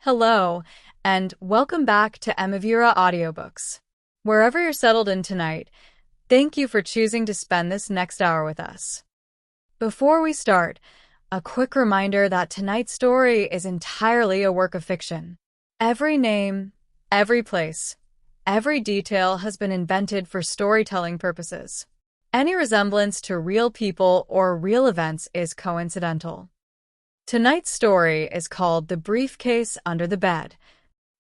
Hello, and welcome back to Emovura Audio Books. Wherever you're settled in tonight, thank you for choosing to spend this next hour with us. Before we start, a quick reminder that tonight's story is entirely a work of fiction. Every name, every place, every detail has been invented for storytelling purposes. Any resemblance to real people or real events is coincidental. Tonight's story is called The Briefcase Under the Bed.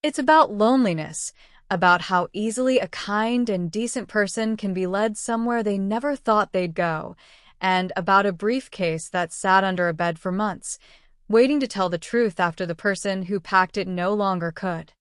It's about loneliness, about how easily a kind and decent person can be led somewhere they never thought they'd go, and about a briefcase that sat under a bed for months, waiting to tell the truth after the person who packed it no longer could.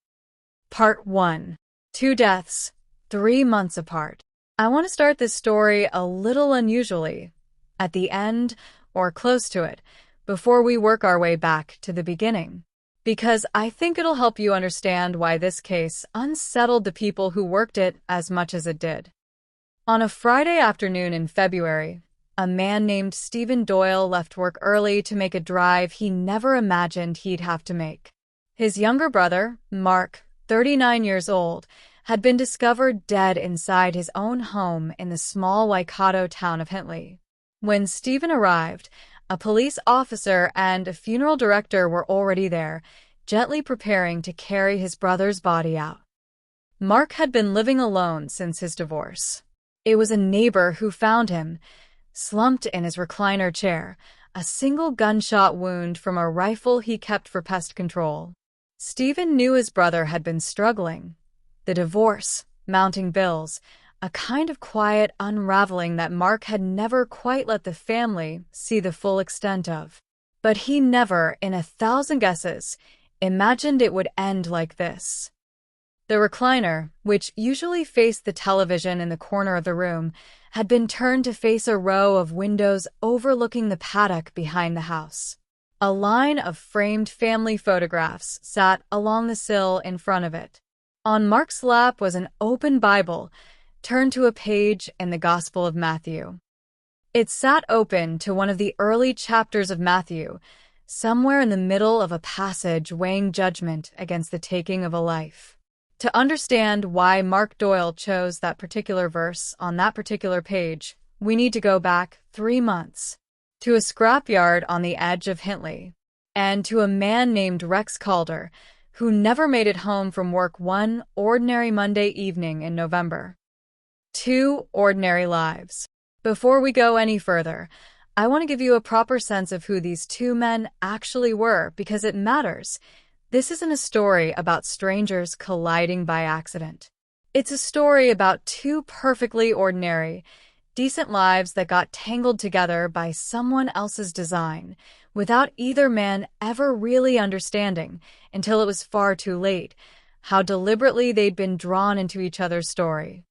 Part 1. 2 deaths, 3 months apart. I want to start this story a little unusually, at the end, or close to it, before we work our way back to the beginning, because I think it'll help you understand why this case unsettled the people who worked it as much as it did. On a Friday afternoon in February, a man named Stephen Doyle left work early to make a drive he never imagined he'd have to make. His younger brother, Mark, 39 years old, had been discovered dead inside his own home in the small Waikato town of Hinckley. When Stephen arrived, a police officer and a funeral director were already there, gently preparing to carry his brother's body out. Mark had been living alone since his divorce. It was a neighbor who found him, slumped in his recliner chair, a single gunshot wound from a rifle he kept for pest control. Stephen knew his brother had been struggling. The divorce, mounting bills, a kind of quiet unraveling that Mark had never quite let the family see the full extent of. But he never, in 1,000 guesses, imagined it would end like this. The recliner, which usually faced the television in the corner of the room, had been turned to face a row of windows overlooking the paddock behind the house. A line of framed family photographs sat along the sill in front of it. On Mark's lap was an open Bible, turned to a page in the Gospel of Matthew. It sat open to one of the early chapters of Matthew, somewhere in the middle of a passage weighing judgment against the taking of a life. To understand why Mark Doyle chose that particular verse on that particular page, we need to go back 3 months, to a scrapyard on the edge of Hinckley, and to a man named Rex Calder, who never made it home from work one ordinary Monday evening in November. 2 ordinary lives. Before we go any further, I want to give you a proper sense of who these 2 men actually were, because it matters. This isn't a story about strangers colliding by accident. It's a story about 2 perfectly ordinary, decent lives that got tangled together by someone else's design, without either man ever really understanding, until it was far too late, how deliberately they'd been drawn into each other's story.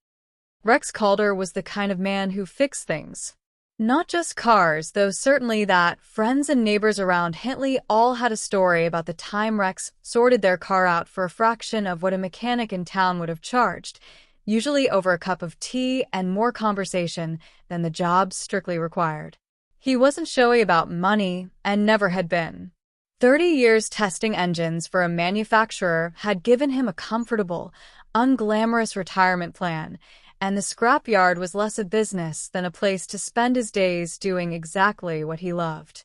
Rex Calder was the kind of man who fixed things. Not just cars, though certainly that friends and neighbors around Hinckley all had a story about the time Rex sorted their car out for a fraction of what a mechanic in town would have charged, usually over a cup of tea and more conversation than the job strictly required. He wasn't showy about money, and never had been. 30 years testing engines for a manufacturer had given him a comfortable, unglamorous retirement plan, and the scrapyard was less a business than a place to spend his days doing exactly what he loved.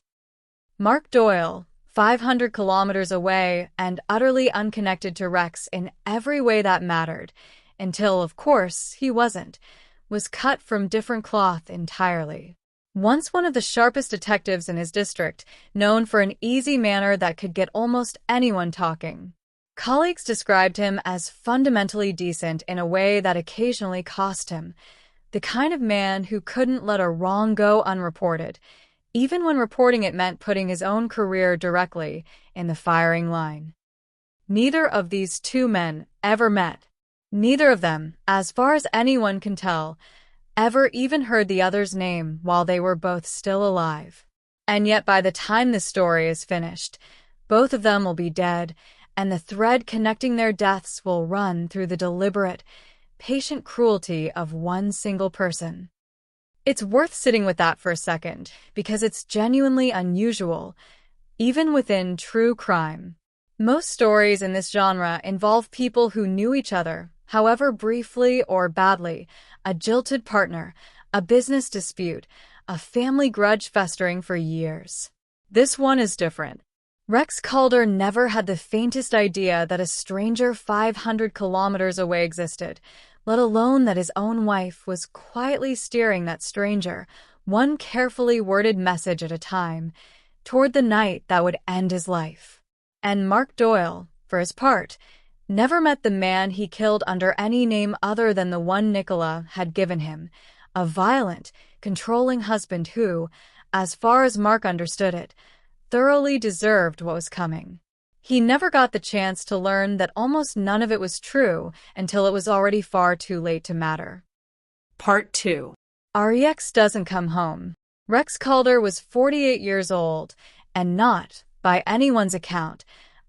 Mark Doyle, 500 kilometers away and utterly unconnected to Rex in every way that mattered, until, of course, he wasn't, was cut from different cloth entirely. Once one of the sharpest detectives in his district, known for an easy manner that could get almost anyone talking. Colleagues described him as fundamentally decent in a way that occasionally cost him, the kind of man who couldn't let a wrong go unreported, even when reporting it meant putting his own career directly in the firing line. Neither of these 2 men ever met. Neither of them, as far as anyone can tell, ever even heard the other's name while they were both still alive. And yet by the time this story is finished, both of them will be dead, and the thread connecting their deaths will run through the deliberate, patient cruelty of one single person. It's worth sitting with that for a second, because it's genuinely unusual, even within true crime. Most stories in this genre involve people who knew each other, however briefly or badly, a jilted partner, a business dispute, a family grudge festering for years. This one is different. Rex Calder never had the faintest idea that a stranger 500 kilometers away existed, let alone that his own wife was quietly steering that stranger, one carefully worded message at a time, toward the night that would end his life. And Mark Doyle, for his part, never met the man he killed under any name other than the one Nicola had given him, a violent, controlling husband who, as far as Mark understood it, thoroughly deserved what was coming. He never got the chance to learn that almost none of it was true until it was already far too late to matter. Part 2. REX doesn't come home. Rex Calder was 48 years old, and not, by anyone's account,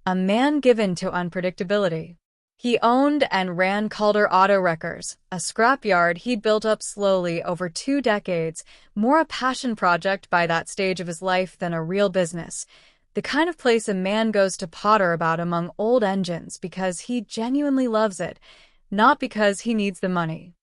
a man given to unpredictability. He owned and ran Calder Auto Wreckers, a scrapyard he'd built up slowly over 2 decades, more a passion project by that stage of his life than a real business, the kind of place a man goes to potter about among old engines because he genuinely loves it, not because he needs the money.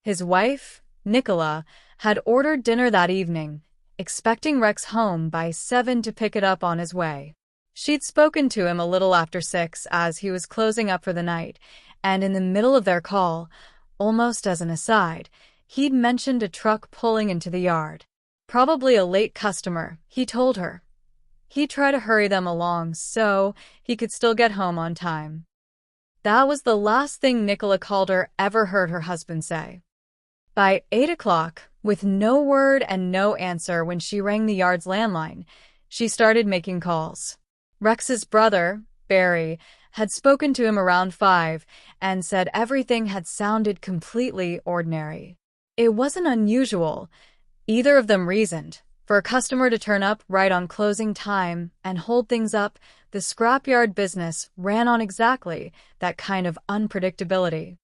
His wife, Nicola, had ordered dinner that evening, expecting Rex home by 7 to pick it up on his way. She'd spoken to him a little after 6 as he was closing up for the night, and in the middle of their call, almost as an aside, he'd mentioned a truck pulling into the yard. Probably a late customer, he told her. He'd try to hurry them along so he could still get home on time. That was the last thing Nicola Calder ever heard her husband say. By 8 o'clock, with no word and no answer when she rang the yard's landline, she started making calls. Rex's brother, Barry, had spoken to him around 5 and said everything had sounded completely ordinary. It wasn't unusual, either of them reasoned, for a customer to turn up right on closing time and hold things up. The scrapyard business ran on exactly that kind of unpredictability.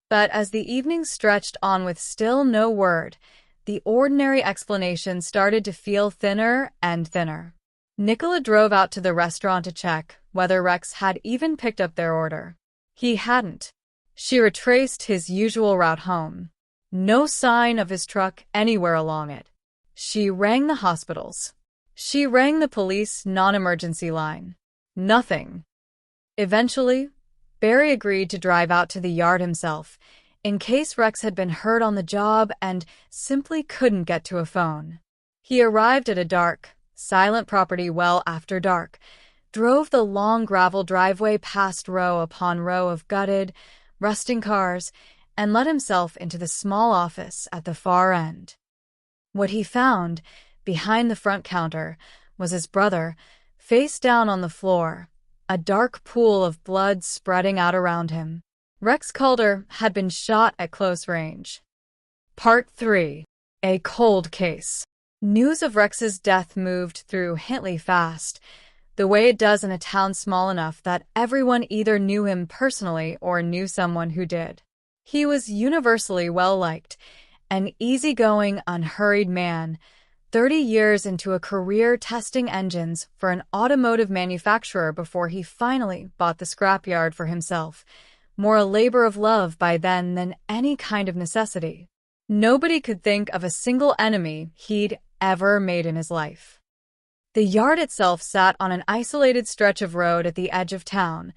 But as the evening stretched on with still no word, the ordinary explanation started to feel thinner and thinner. Nicola drove out to the restaurant to check whether Rex had even picked up their order. He hadn't. She retraced his usual route home. No sign of his truck anywhere along it. She rang the hospitals. She rang the police non-emergency line. Nothing. Eventually, Barry agreed to drive out to the yard himself, in case Rex had been hurt on the job and simply couldn't get to a phone. He arrived at a dark, silent property well after dark, drove the long gravel driveway past row upon row of gutted, rusting cars, and let himself into the small office at the far end. What he found, behind the front counter, was his brother, face down on the floor, a dark pool of blood spreading out around him. Rex Calder had been shot at close range. Part 3. A cold case. News of Rex's death moved through Hintley fast, the way it does in a town small enough that everyone either knew him personally or knew someone who did. He was universally well-liked, an easygoing, unhurried man, 30 years into a career testing engines for an automotive manufacturer before he finally bought the scrapyard for himself, more a labor of love by then than any kind of necessity. Nobody could think of a single enemy he'd ever made in his life. The yard itself sat on an isolated stretch of road at the edge of town,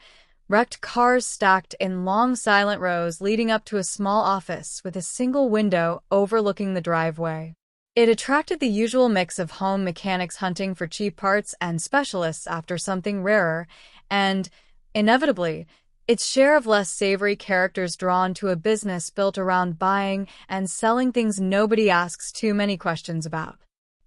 wrecked cars stacked in long silent rows leading up to a small office with a single window overlooking the driveway. It attracted the usual mix of home mechanics hunting for cheap parts and specialists after something rarer, and, inevitably, its share of less savory characters drawn to a business built around buying and selling things nobody asks too many questions about.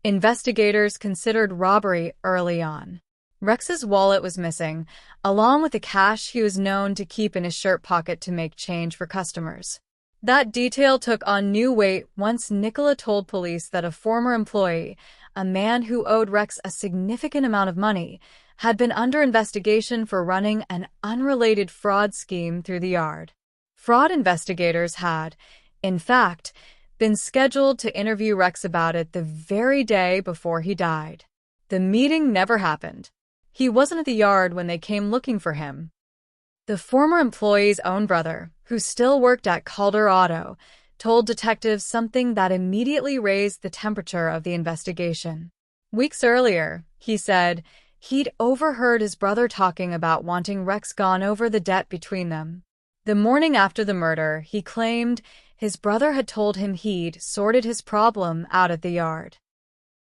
Investigators considered robbery early on. Rex's wallet was missing, along with the cash he was known to keep in his shirt pocket to make change for customers. That detail took on new weight once Nicola told police that a former employee, a man who owed Rex a significant amount of money, had been under investigation for running an unrelated fraud scheme through the yard. Fraud investigators had, in fact, been scheduled to interview Rex about it the very day before he died. The meeting never happened. He wasn't at the yard when they came looking for him. The former employee's own brother, who still worked at Calder Auto, told detectives something that immediately raised the temperature of the investigation. Weeks earlier, he said, he'd overheard his brother talking about wanting Rex gone over the debt between them. The morning after the murder, he claimed his brother had told him he'd sorted his problem out at the yard.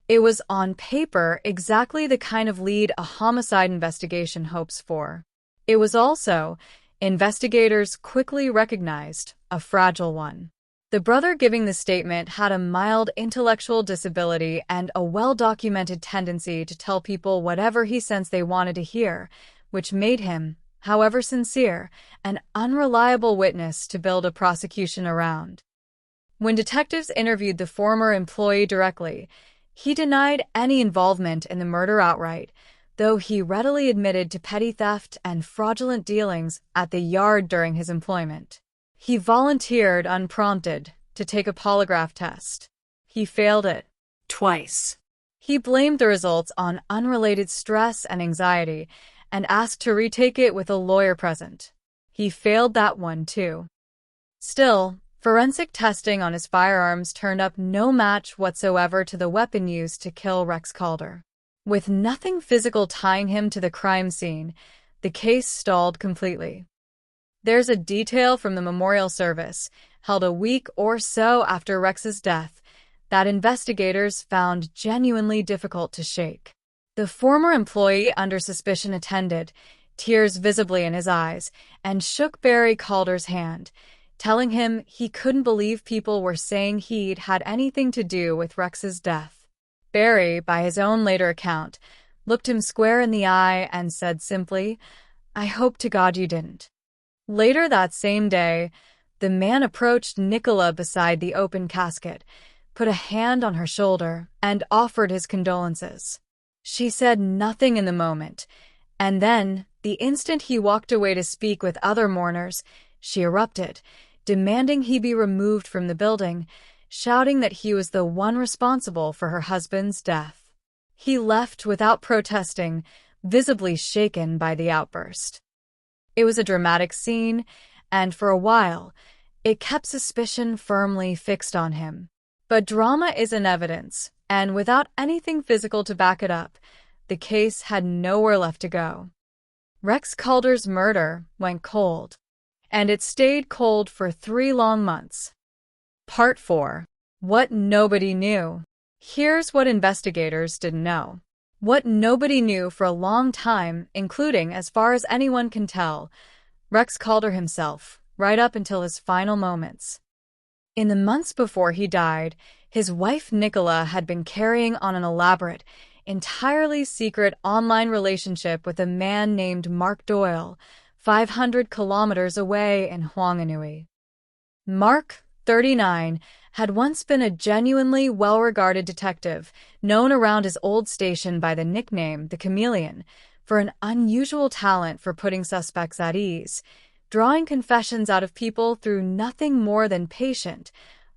It was on paper exactly the kind of lead a homicide investigation hopes for. It was also, investigators quickly recognized, a fragile one. The brother giving the statement had a mild intellectual disability and a well-documented tendency to tell people whatever he sensed they wanted to hear, which made him, however sincere, an unreliable witness to build a prosecution around. When detectives interviewed the former employee directly, he denied any involvement in the murder outright, though he readily admitted to petty theft and fraudulent dealings at the yard during his employment. He volunteered unprompted to take a polygraph test. He failed it Twice. He blamed the results on unrelated stress and anxiety and asked to retake it with a lawyer present. He failed that one too. Still, forensic testing on his firearms turned up no match whatsoever to the weapon used to kill Rex Calder. With nothing physical tying him to the crime scene, the case stalled completely. There's a detail from the memorial service, held a week or so after Rex's death, that investigators found genuinely difficult to shake. The former employee under suspicion attended, tears visibly in his eyes, and shook Barry Calder's hand, telling him he couldn't believe people were saying he'd had anything to do with Rex's death. Barry, by his own later account, looked him square in the eye and said simply, "I hope to God you didn't." Later that same day, the man approached Nicola beside the open casket, put a hand on her shoulder, and offered his condolences. She said nothing in the moment, and then, the instant he walked away to speak with other mourners, she erupted, demanding he be removed from the building, shouting that he was the one responsible for her husband's death. He left without protesting, visibly shaken by the outburst. It was a dramatic scene, and for a while, it kept suspicion firmly fixed on him. But drama isn't evidence, and without anything physical to back it up, the case had nowhere left to go. Rex Calder's murder went cold, and it stayed cold for 3 long months. Part 4. What nobody knew. Here's what investigators didn't know. What nobody knew for a long time, including, as far as anyone can tell, Rex Calder himself, right up until his final moments. In the months before he died, his wife Nicola had been carrying on an elaborate, entirely secret online relationship with a man named Mark Doyle, 500 kilometers away in Hoanganui. Mark, 39, had once been a genuinely well-regarded detective, known around his old station by the nickname The Chameleon, for an unusual talent for putting suspects at ease, drawing confessions out of people through nothing more than patient,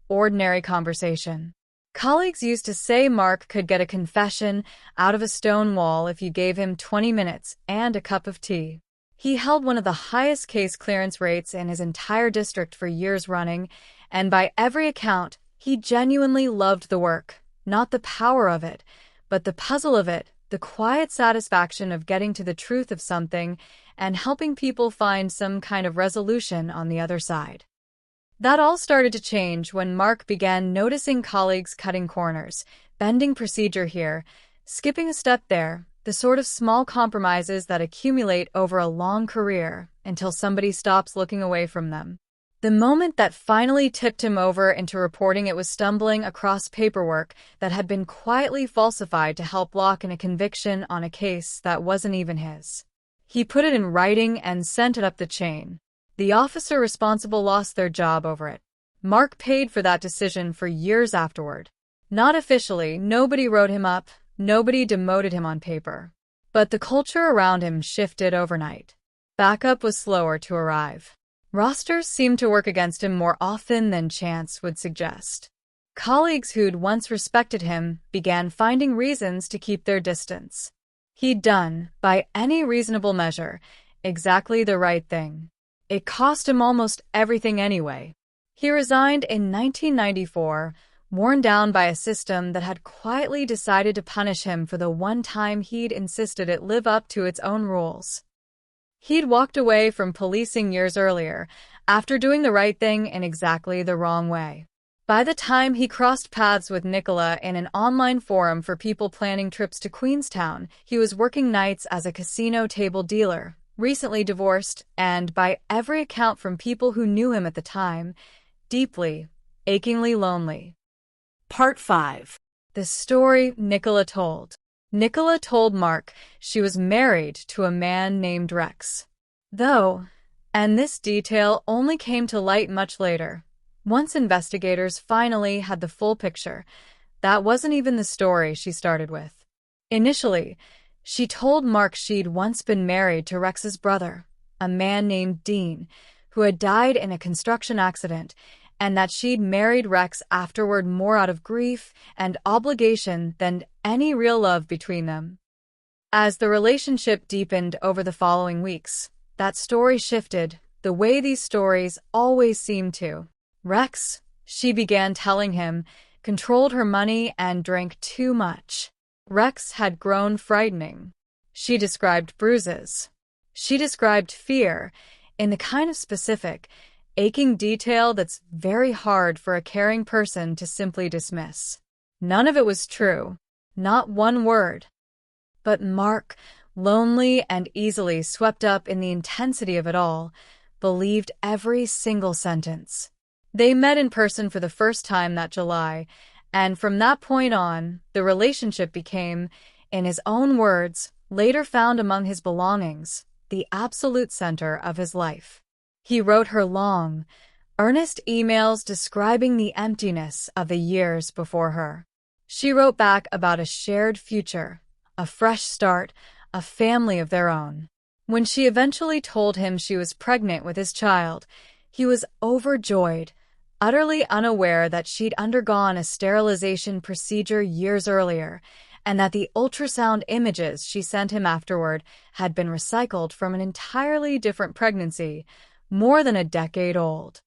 ordinary conversation. Colleagues used to say Mark could get a confession out of a stone wall if you gave him 20 minutes and a cup of tea. He held one of the highest case clearance rates in his entire district for years running, and by every account, he genuinely loved the work, not the power of it, but the puzzle of it, the quiet satisfaction of getting to the truth of something and helping people find some kind of resolution on the other side. That all started to change when Mark began noticing colleagues cutting corners, bending procedure here, skipping a step there, the sort of small compromises that accumulate over a long career until somebody stops looking away from them. The moment that finally tipped him over into reporting it was stumbling across paperwork that had been quietly falsified to help lock in a conviction on a case that wasn't even his. He put it in writing and sent it up the chain. The officer responsible lost their job over it. Mark paid for that decision for years afterward. Not officially, nobody wrote him up, nobody demoted him on paper. But the culture around him shifted overnight. Backup was slower to arrive. Rosters seemed to work against him more often than chance would suggest. Colleagues who'd once respected him began finding reasons to keep their distance. He'd done, by any reasonable measure, exactly the right thing. It cost him almost everything anyway. He resigned in 1994, worn down by a system that had quietly decided to punish him for the one time he'd insisted it live up to its own rules. He'd walked away from policing years earlier, after doing the right thing in exactly the wrong way. By the time he crossed paths with Nicola in an online forum for people planning trips to Queenstown, he was working nights as a casino table dealer, recently divorced, and, by every account from people who knew him at the time, deeply, achingly lonely. Part 5. The story Nicola told. Nicola told Mark she was married to a man named Rex. Though, and this detail only came to light much later, once investigators finally had the full picture, that wasn't even the story she started with. Initially, she told Mark she'd once been married to Rex's brother, a man named Dean, who had died in a construction accident, and that she'd married Rex afterward more out of grief and obligation than any real love between them. As the relationship deepened over the following weeks, that story shifted, the way these stories always seem to. Rex, she began telling him, controlled her money and drank too much. Rex had grown frightening. She described bruises. She described fear in the kind of specific, aching detail that's very hard for a caring person to simply dismiss. None of it was true. Not one word. But Mark, lonely and easily swept up in the intensity of it all, believed every single sentence. They met in person for the first time that July, and from that point on, the relationship became, in his own words, later found among his belongings, the absolute center of his life. He wrote her long, earnest emails describing the emptiness of the years before her. She wrote back about a shared future, a fresh start, a family of their own. When she eventually told him she was pregnant with his child, he was overjoyed, utterly unaware that she'd undergone a sterilization procedure years earlier, and that the ultrasound images she sent him afterward had been recycled from an entirely different pregnancy, more than a decade old.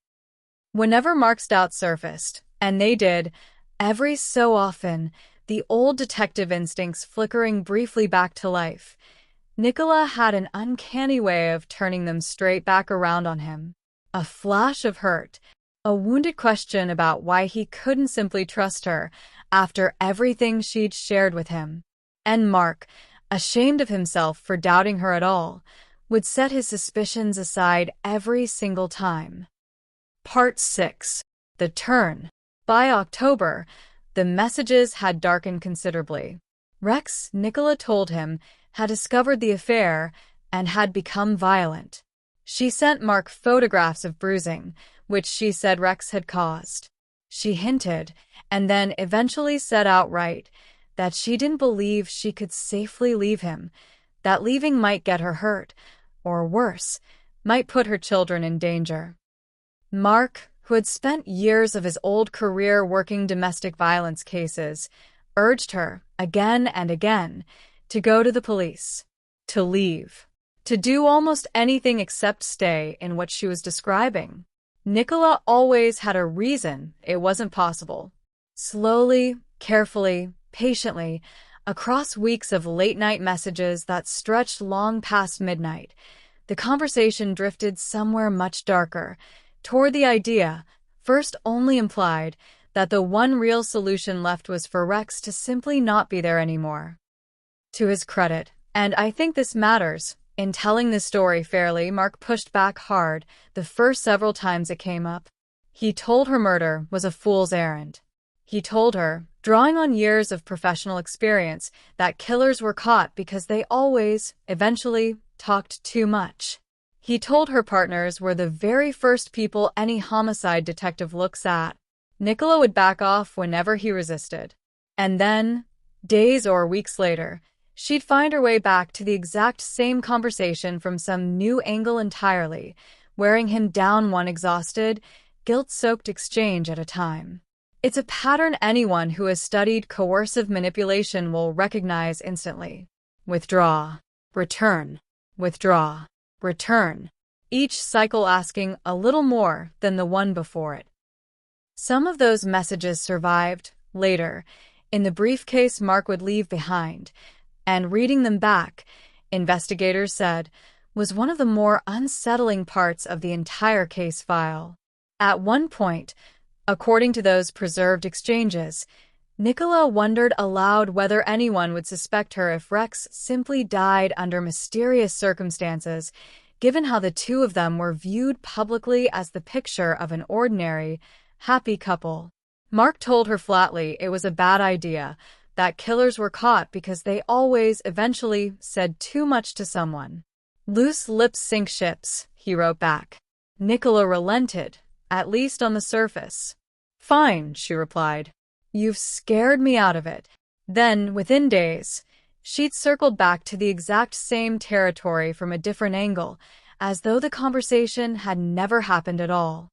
Whenever Mark's doubts surfaced, and they did, every so often, the old detective instincts flickering briefly back to life, Nicola had an uncanny way of turning them straight back around on him. A flash of hurt, a wounded question about why he couldn't simply trust her after everything she'd shared with him. And Mark, ashamed of himself for doubting her at all, would set his suspicions aside every single time. Part 6. The Turn. By October, the messages had darkened considerably. Rex, Nicola told him, had discovered the affair and had become violent. She sent Mark photographs of bruising, which she said Rex had caused. She hinted, and then eventually said outright, that she didn't believe she could safely leave him, that leaving might get her hurt, or worse, might put her children in danger. Mark, who had spent years of his old career working domestic violence cases, urged her, again and again, to go to the police, to leave, to do almost anything except stay in what she was describing. Nicola always had a reason it wasn't possible. Slowly, carefully, patiently, across weeks of late-night messages that stretched long past midnight, the conversation drifted somewhere much darker, toward the idea, first only implied, that the one real solution left was for Rex to simply not be there anymore. To his credit, and I think this matters, in telling this story fairly, Mark pushed back hard the first several times it came up. He told her murder was a fool's errand. He told her, drawing on years of professional experience, that killers were caught because they always, eventually, talked too much. He told her partners were the very first people any homicide detective looks at. Nicola would back off whenever he resisted. And then, days or weeks later, she'd find her way back to the exact same conversation from some new angle entirely, wearing him down one exhausted, guilt-soaked exchange at a time. It's a pattern anyone who has studied coercive manipulation will recognize instantly. withdraw, return, withdraw, return, each cycle asking a little more than the one before it. Some of those messages survived, later, in the briefcase Mark would leave behind, and reading them back, investigators said, was one of the more unsettling parts of the entire case file. At one point, according to those preserved exchanges, Nicola wondered aloud whether anyone would suspect her if Rex simply died under mysterious circumstances, given how the two of them were viewed publicly as the picture of an ordinary, happy couple. Mark told her flatly it was a bad idea, that killers were caught because they always, eventually, said too much to someone. Loose lips sink ships, he wrote back. Nicola relented, at least on the surface. Fine, she replied. You've scared me out of it. Then, within days, she'd circled back to the exact same territory from a different angle, as though the conversation had never happened at all.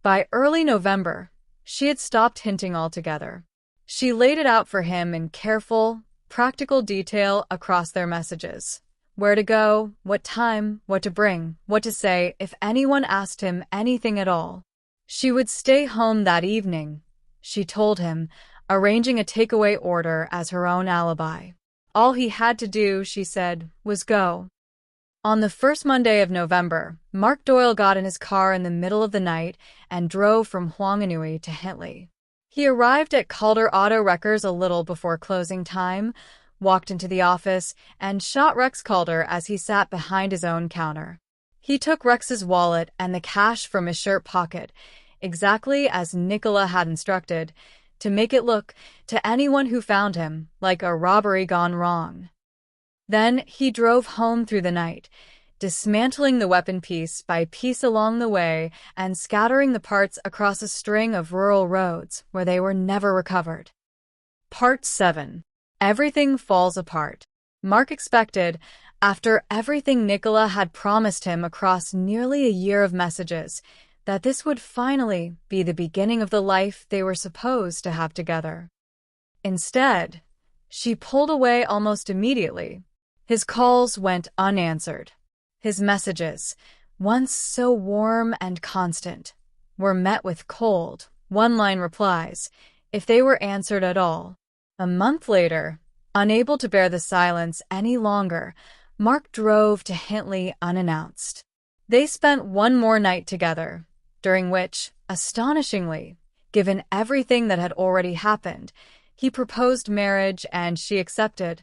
By early November, she had stopped hinting altogether. She laid it out for him in careful, practical detail across their messages. Where to go, what time, what to bring, what to say if anyone asked him anything at all. She would stay home that evening, she told him, arranging a takeaway order as her own alibi. All he had to do, she said, was go. On the first Monday of November, Mark Doyle got in his car in the middle of the night and drove from Whanganui to Hinckley. He arrived at Calder Auto Wreckers a little before closing time, walked into the office, and shot Rex Calder as he sat behind his own counter. He took Rex's wallet and the cash from his shirt pocket, exactly as Nicola had instructed, to make it look, to anyone who found him, like a robbery gone wrong. Then he drove home through the night, dismantling the weapon piece by piece along the way and scattering the parts across a string of rural roads where they were never recovered. Part 7. Everything falls apart. Mark expected, after everything Nicola had promised him across nearly a year of messages, that this would finally be the beginning of the life they were supposed to have together. Instead, she pulled away almost immediately. His calls went unanswered. His messages, once so warm and constant, were met with cold, one-line replies, if they were answered at all. A month later, unable to bear the silence any longer, Mark drove to Hinckley unannounced. They spent one more night together, during which, astonishingly, given everything that had already happened, he proposed marriage and she accepted.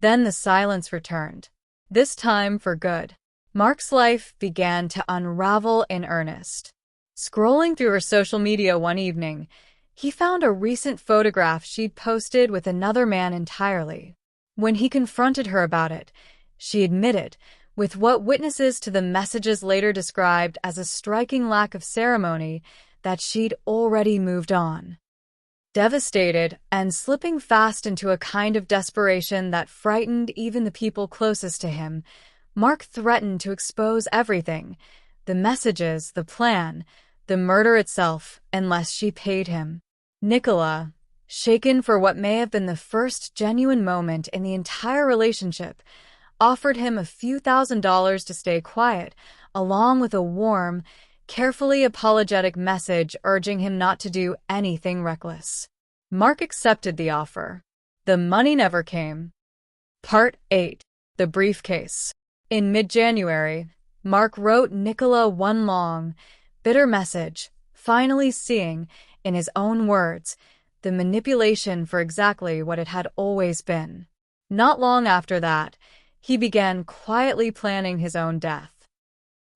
Then the silence returned, this time for good. Mark's life began to unravel in earnest. Scrolling through her social media one evening, he found a recent photograph she'd posted with another man entirely. When he confronted her about it, she admitted, with what witnesses to the messages later described as a striking lack of ceremony, that she'd already moved on. Devastated and slipping fast into a kind of desperation that frightened even the people closest to him, Mark threatened to expose everything, the messages, the plan, the murder itself, unless she paid him. Nicola, shaken for what may have been the first genuine moment in the entire relationship, offered him a few $1,000s to stay quiet, along with a warm, carefully apologetic message urging him not to do anything reckless. Mark accepted the offer. The money never came. Part 8. The Briefcase. In mid-January, Mark wrote Nicola one long, bitter message, finally seeing, in his own words, the manipulation for exactly what it had always been. Not long after that, he began quietly planning his own death.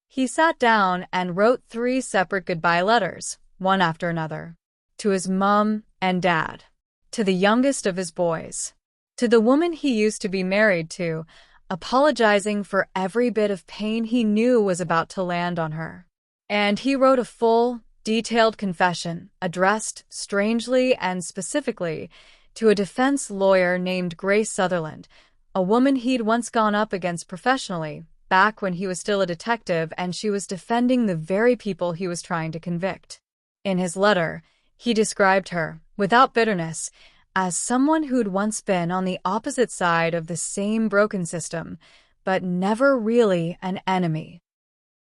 He sat down and wrote 3 separate goodbye letters, one after another, to his mom and dad, to the youngest of his boys, to the woman he used to be married to, apologizing for every bit of pain he knew was about to land on her. And he wrote a full, detailed confession, addressed, strangely and specifically, to a defense lawyer named Grace Sutherland, a woman he'd once gone up against professionally, back when he was still a detective and she was defending the very people he was trying to convict. In his letter, he described her, without bitterness, as someone who'd once been on the opposite side of the same broken system, but never really an enemy.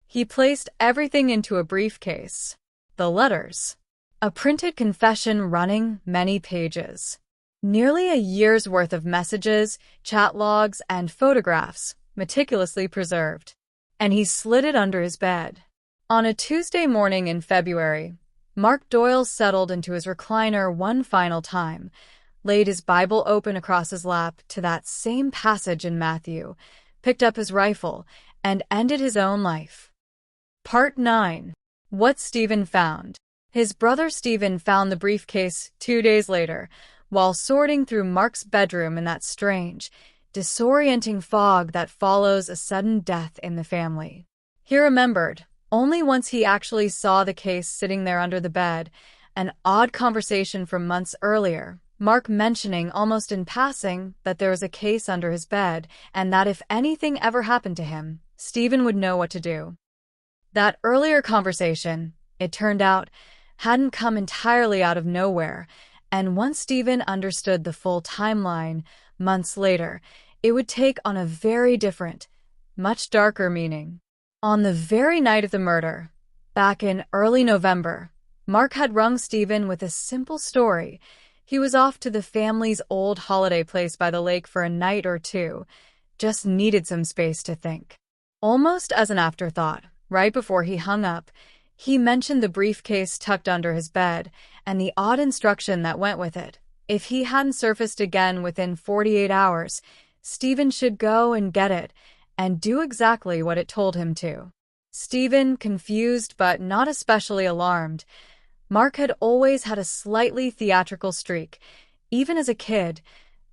He placed everything into a briefcase. The letters. A printed confession running many pages. Nearly a year's worth of messages, chat logs, and photographs, meticulously preserved. And he slid it under his bed. On a Tuesday morning in February, Mark Doyle settled into his recliner one final time, laid his Bible open across his lap to that same passage in Matthew, picked up his rifle, and ended his own life. Part 9. What Stephen found. His brother Stephen found the briefcase 2 days later, while sorting through Mark's bedroom in that strange, disorienting fog that follows a sudden death in the family. He remembered, only once he actually saw the case sitting there under the bed, an odd conversation from months earlier, Mark mentioning almost in passing that there was a case under his bed and that if anything ever happened to him, Stephen would know what to do. That earlier conversation, it turned out, hadn't come entirely out of nowhere, and once Stephen understood the full timeline, months later, it would take on a very different, much darker meaning. On the very night of the murder, back in early November, Mark had rung Stephen with a simple story. He was off to the family's old holiday place by the lake for a night or two, just needed some space to think. Almost as an afterthought, right before he hung up, he mentioned the briefcase tucked under his bed and the odd instruction that went with it. If he hadn't surfaced again within 48 hours, Stephen should go and get it and do exactly what it told him to. Stephen, confused but not especially alarmed. Mark had always had a slightly theatrical streak, even as a kid,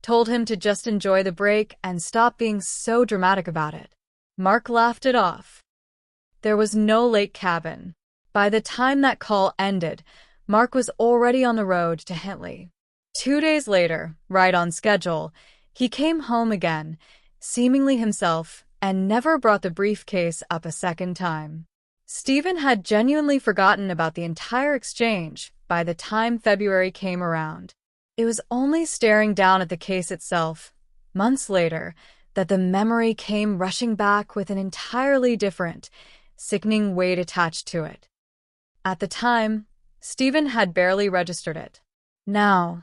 told him to just enjoy the break and stop being so dramatic about it. Mark laughed it off. There was no lake cabin. By the time that call ended, Mark was already on the road to Hinckley. 2 days later, right on schedule, he came home again, seemingly himself, and never brought the briefcase up a second time. Stephen had genuinely forgotten about the entire exchange by the time February came around. It was only staring down at the case itself, months later, that the memory came rushing back with an entirely different, sickening weight attached to it. At the time, Stephen had barely registered it. Now,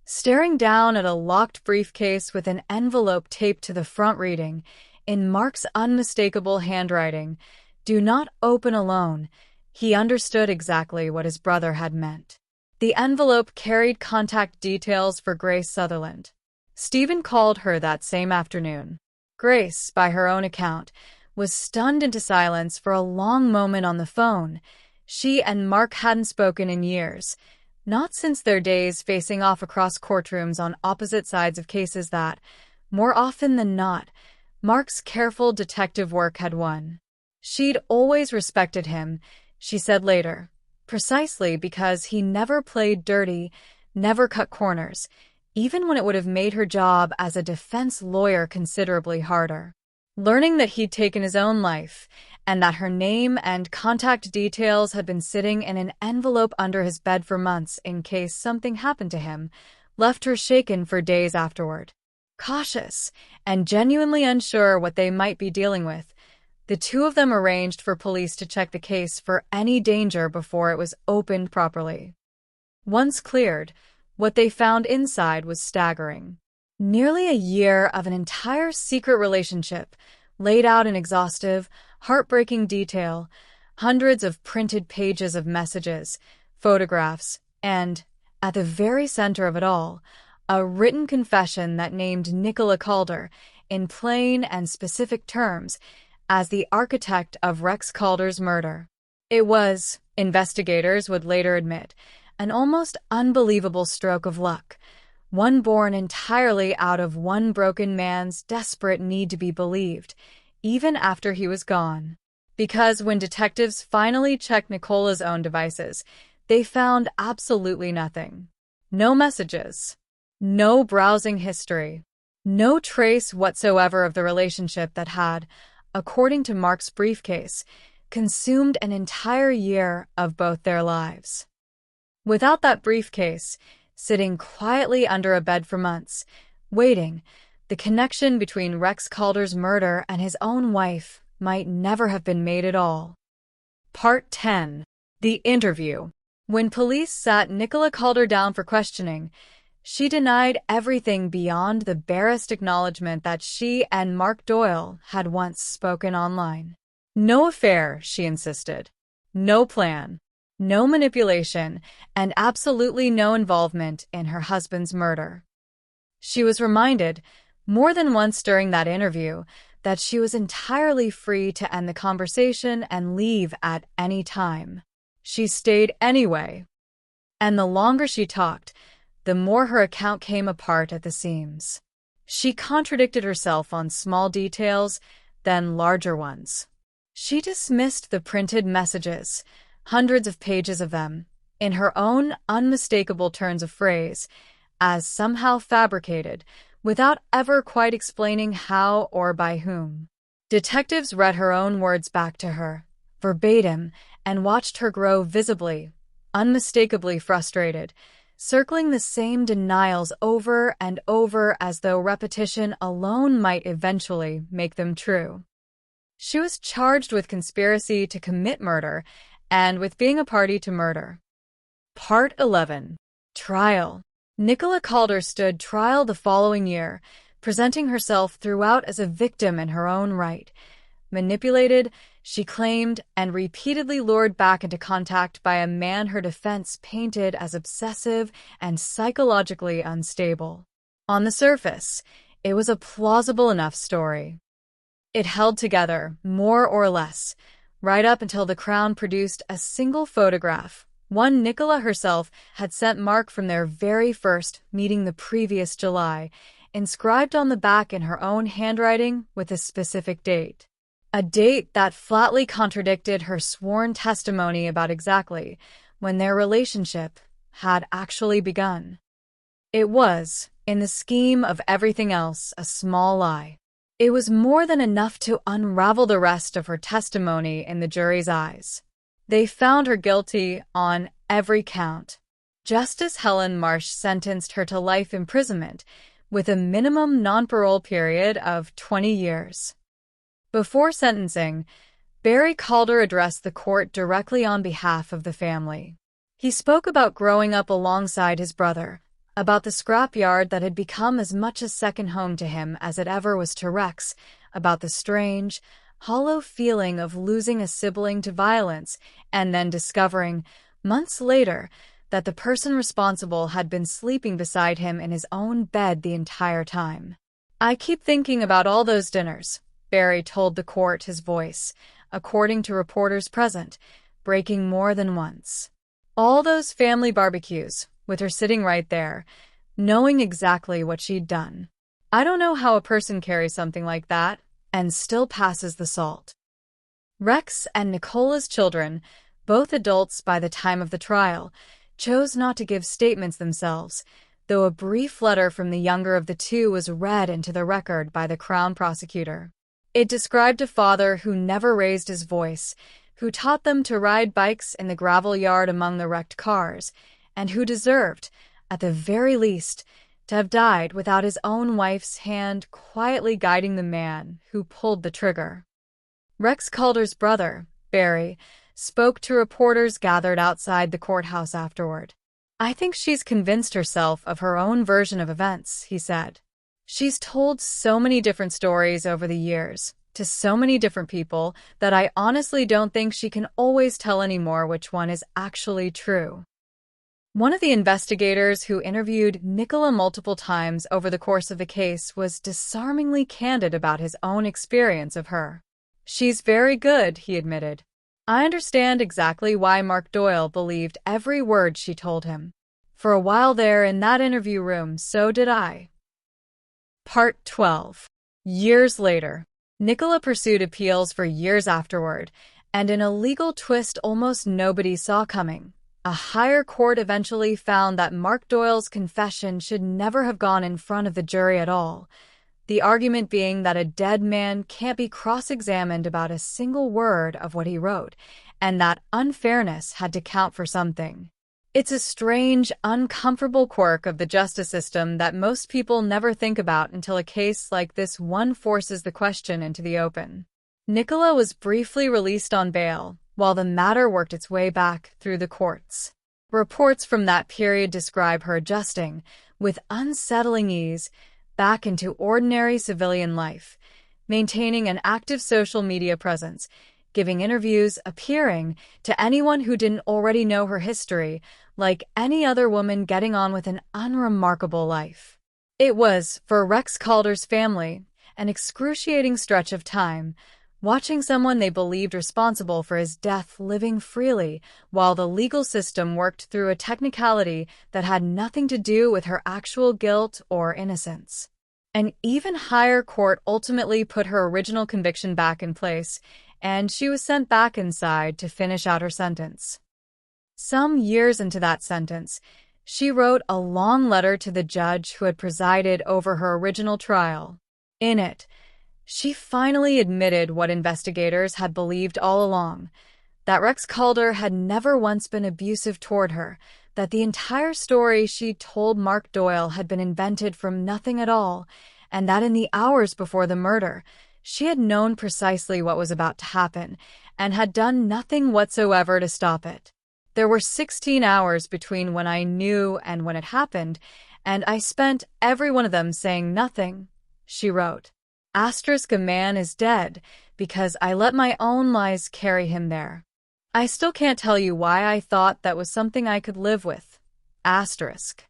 staring down at a locked briefcase with an envelope taped to the front reading, in Mark's unmistakable handwriting, "Do not open alone," he understood exactly what his brother had meant. The envelope carried contact details for Grace Sutherland. Stephen called her that same afternoon. Grace, by her own account, was stunned into silence for a long moment on the phone. She and Mark hadn't spoken in years, not since their days facing off across courtrooms on opposite sides of cases that, more often than not, Mark's careful detective work had won. She'd always respected him, she said later, precisely because he never played dirty, never cut corners, even when it would have made her job as a defense lawyer considerably harder. Learning that he'd taken his own life, and that her name and contact details had been sitting in an envelope under his bed for months in case something happened to him, left her shaken for days afterward. Cautious and genuinely unsure what they might be dealing with, the two of them arranged for police to check the case for any danger before it was opened properly. Once cleared, what they found inside was staggering. Nearly a year of an entire secret relationship, laid out in exhaustive, heartbreaking detail, hundreds of printed pages of messages, photographs, and, at the very center of it all, a written confession that named Nicola Calder, in plain and specific terms, as the architect of Rex Calder's murder. It was, investigators would later admit, an almost unbelievable stroke of luck, one born entirely out of one broken man's desperate need to be believed, even after he was gone. Because when detectives finally checked Nicola's own devices, they found absolutely nothing. No messages. No browsing history. No trace whatsoever of the relationship that had, according to Mark's briefcase, consumed an entire year of both their lives. Without that briefcase, sitting quietly under a bed for months, waiting. The connection between Rex Calder's murder and his own wife might never have been made at all. Part 10. The Interview. When police sat Nicola Calder down for questioning, she denied everything beyond the barest acknowledgement that she and Mark Doyle had once spoken online. No affair, she insisted. No plan. No manipulation, and absolutely no involvement in her husband's murder. She was reminded, more than once during that interview, that she was entirely free to end the conversation and leave at any time. She stayed anyway. And the longer she talked, the more her account came apart at the seams. She contradicted herself on small details, then larger ones. She dismissed the printed messages, hundreds of pages of them, in her own unmistakable turns of phrase, as somehow fabricated, without ever quite explaining how or by whom. Detectives read her own words back to her, verbatim, and watched her grow visibly, unmistakably frustrated, circling the same denials over and over as though repetition alone might eventually make them true. She was charged with conspiracy to commit murder and with being a party to murder. Part 11. Trial. Nicola Calder stood trial the following year, presenting herself throughout as a victim in her own right. Manipulated, she claimed, and repeatedly lured back into contact by a man her defense painted as obsessive and psychologically unstable. On the surface, it was a plausible enough story. It held together, more or less, right up until the Crown produced a single photograph, one Nicola herself had sent Mark from their very first meeting the previous July, inscribed on the back in her own handwriting with a specific date. A date that flatly contradicted her sworn testimony about exactly when their relationship had actually begun. It was, in the scheme of everything else, a small lie. It was more than enough to unravel the rest of her testimony in the jury's eyes. They found her guilty on every count. Justice Helen Marsh sentenced her to life imprisonment with a minimum non-parole period of 20 years. Before sentencing, Barry Calder addressed the court directly on behalf of the family. He spoke about growing up alongside his brother, about the scrapyard that had become as much a second home to him as it ever was to Rex, about the strange, hollow feeling of losing a sibling to violence and then discovering, months later, that the person responsible had been sleeping beside him in his own bed the entire time. "I keep thinking about all those dinners," Barry told the court, his voice, according to reporters present, breaking more than once. All those family barbecues, with her sitting right there, knowing exactly what she'd done. I don't know how a person carries something like that and still passes the salt. Rex and Nicola's children, both adults by the time of the trial, chose not to give statements themselves, though a brief letter from the younger of the two was read into the record by the Crown prosecutor. It described a father who never raised his voice, who taught them to ride bikes in the gravel yard among the wrecked cars, and who deserved, at the very least, to have died without his own wife's hand quietly guiding the man who pulled the trigger. Rex Calder's brother, Barry, spoke to reporters gathered outside the courthouse afterward. "I think she's convinced herself of her own version of events," he said. "She's told so many different stories over the years, to so many different people, that I honestly don't think she can always tell anymore which one is actually true." One of the investigators who interviewed Nicola multiple times over the course of the case was disarmingly candid about his own experience of her. "She's very good," he admitted. "I understand exactly why Mark Doyle believed every word she told him. For a while there in that interview room, so did I." Part 12. Years later. Nicola pursued appeals for years afterward, and in a legal twist almost nobody saw coming, a higher court eventually found that Mark Doyle's confession should never have gone in front of the jury at all, the argument being that a dead man can't be cross-examined about a single word of what he wrote, and that unfairness had to count for something. It's a strange, uncomfortable quirk of the justice system that most people never think about until a case like this one forces the question into the open. Nicola was briefly released on bail, while the matter worked its way back through the courts. Reports from that period describe her adjusting, with unsettling ease, back into ordinary civilian life, maintaining an active social media presence, giving interviews, appearing to anyone who didn't already know her history, like any other woman getting on with an unremarkable life. It was, for Rex Calder's family, an excruciating stretch of time, watching someone they believed responsible for his death living freely, while the legal system worked through a technicality that had nothing to do with her actual guilt or innocence. An even higher court ultimately put her original conviction back in place, and she was sent back inside to finish out her sentence. Some years into that sentence, she wrote a long letter to the judge who had presided over her original trial. In it, she finally admitted what investigators had believed all along, that Rex Calder had never once been abusive toward her, that the entire story she told Mark Doyle had been invented from nothing at all, and that in the hours before the murder, she had known precisely what was about to happen and had done nothing whatsoever to stop it. There were 16 hours between when I knew and when it happened, and I spent every one of them saying nothing, she wrote. Asterisk, a man is dead because I let my own lies carry him there. I still can't tell you why I thought that was something I could live with. Asterisk.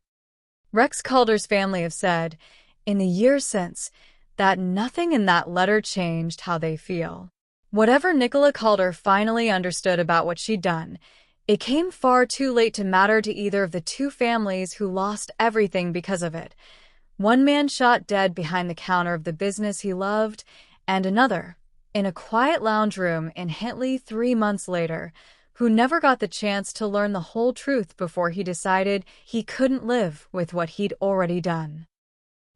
Rex Calder's family have said, in the years since, that nothing in that letter changed how they feel. Whatever Nicola Calder finally understood about what she'd done, it came far too late to matter to either of the two families who lost everything because of it. One man shot dead behind the counter of the business he loved, and another, in a quiet lounge room in Hinckley 3 months later, who never got the chance to learn the whole truth before he decided he couldn't live with what he'd already done.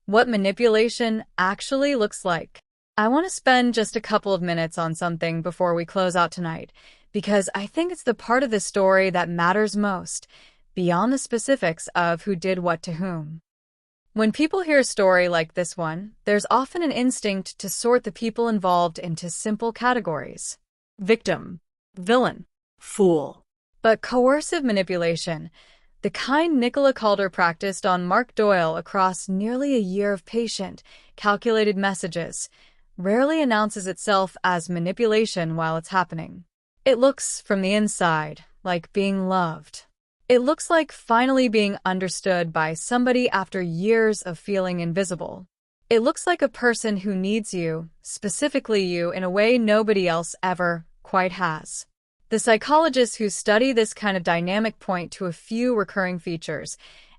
What manipulation actually looks like. I want to spend just a couple of minutes on something before we close out tonight, because I think it's the part of the story that matters most, beyond the specifics of who did what to whom. When people hear a story like this one, there's often an instinct to sort the people involved into simple categories: victim, villain, fool. But coercive manipulation, the kind Nicola Calder practiced on Mark Doyle across nearly a year of patient, calculated messages, rarely announces itself as manipulation while it's happening. It looks, from the inside, like being loved. It looks like finally being understood by somebody after years of feeling invisible. It looks like a person who needs you, specifically you, in a way nobody else ever quite has. The psychologists who study this kind of dynamic point to a few recurring features,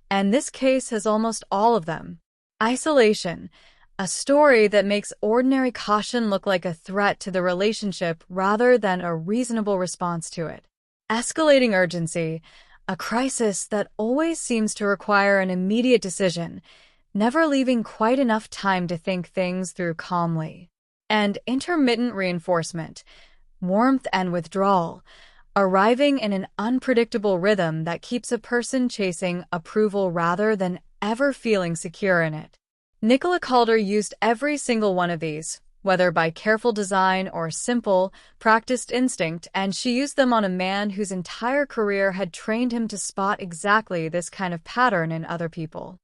and this case has almost all of them. Isolation, a story that makes ordinary caution look like a threat to the relationship rather than a reasonable response to it. Escalating urgency, a crisis that always seems to require an immediate decision, never leaving quite enough time to think things through calmly. And intermittent reinforcement, warmth and withdrawal, arriving in an unpredictable rhythm that keeps a person chasing approval rather than ever feeling secure in it. Nicola Calder used every single one of these, whether by careful design or simple, practiced instinct, and she used them on a man whose entire career had trained him to spot exactly this kind of pattern in other people.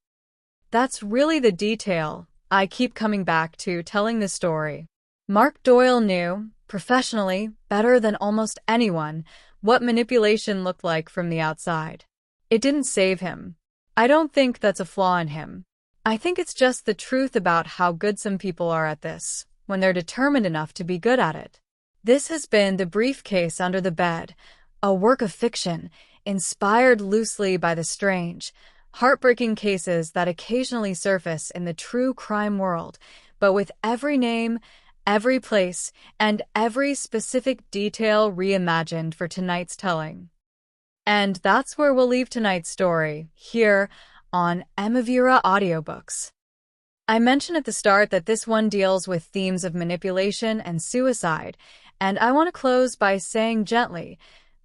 That's really the detail I keep coming back to telling this story. Mark Doyle knew, professionally, better than almost anyone, what manipulation looked like from the outside. It didn't save him. I don't think that's a flaw in him. I think it's just the truth about how good some people are at this, when they're determined enough to be good at it. This has been The Briefcase Under the Bed, a work of fiction, inspired loosely by the strange, heartbreaking cases that occasionally surface in the true crime world, but with every name, every place, and every specific detail reimagined for tonight's telling. And that's where we'll leave tonight's story, here on Emovura Audio Books. I mentioned at the start that this one deals with themes of manipulation and suicide, and I want to close by saying gently,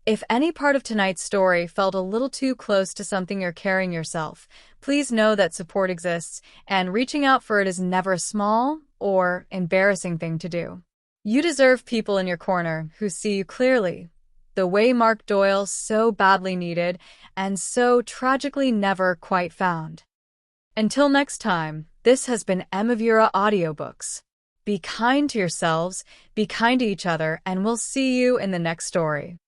If any part of tonight's story felt a little too close to something you're carrying yourself, please know that support exists, and reaching out for it is never a small or embarrassing thing to do. You deserve people in your corner who see you clearly, the way Mark Doyle so badly needed and so tragically never quite found. Until next time, this has been Emovura Audiobooks. Be kind to yourselves, be kind to each other, and we'll see you in the next story.